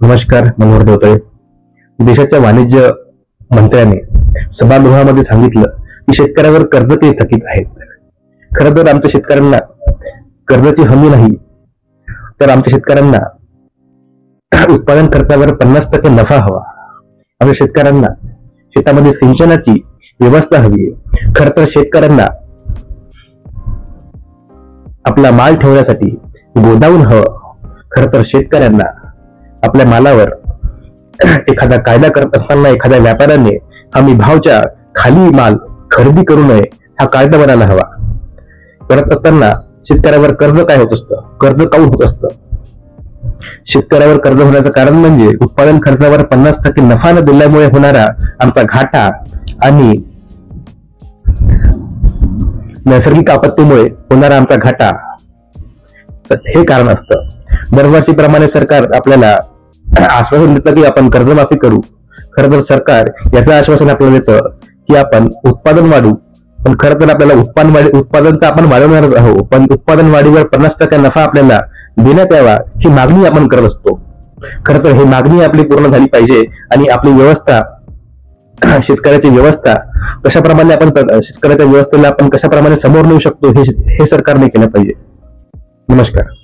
नमस्कार. मनोहर देवतळे. देशाच्या वाणिज्य मंत्र्याने सभागृहामध्ये सांगितलं की शेतकऱ्यावर कर्ज ते थकीत आहेत. खरं तर आमच्या शेतकऱ्यांना कर्जाची हमी नाही, तर आमच्या शेतकऱ्यांना उत्पादन खर्चावर 50% नफा हवा. आमच्या शेतकऱ्यांना शेतामध्ये सिंचनाची व्यवस्था हवी आहे. खरं तर शेतकऱ्यांना आपला माल ठेवण्यासाठी गोदाऊन हवं. खरं तर शेतकऱ्यांना आपल्या मालावर एखादा कायदा करत असताना एखाद्या व्यापाऱ्याने हमी भावच्या खाली माल खरेदी करू नये हा कायदा बनायला हवा. करत असताना शेतकऱ्यावर कर्ज काय होत असतं, कर्ज काऊन होत असतं? शेतकऱ्यावर कर्ज होण्याचं कारण म्हणजे उत्पादन खर्चावर 50% नफा न दिल्यामुळे होणारा आमचा घाटा आणि नैसर्गिक आपत्तीमुळे होणारा आमचा घाटा, हे कारण असतं. दरवर्षीप्रमाणे सरकार आपल्याला आश्वासन देतं की आपण कर्जमाफी करू. खरं तर सरकार याचं आश्वासन आपल्याला देतं की आपण उत्पादन वाढू, पण खरं तर आपल्याला उत्पादन तर आपण वाढवणारच आहोत, पण उत्पादन वाढीवर 50% नफा आपल्याला देण्यात यावा ही मागणी आपण करत असतो. खरं तर ही मागणी आपली पूर्ण झाली पाहिजे आणि आपली व्यवस्था, शेतकऱ्याची व्यवस्था कशाप्रमाणे आपण शेतकऱ्याच्या व्यवस्थेला आपण कशाप्रमाणे समोर नेऊ शकतो हे सरकारने केलं पाहिजे. नमस्कार.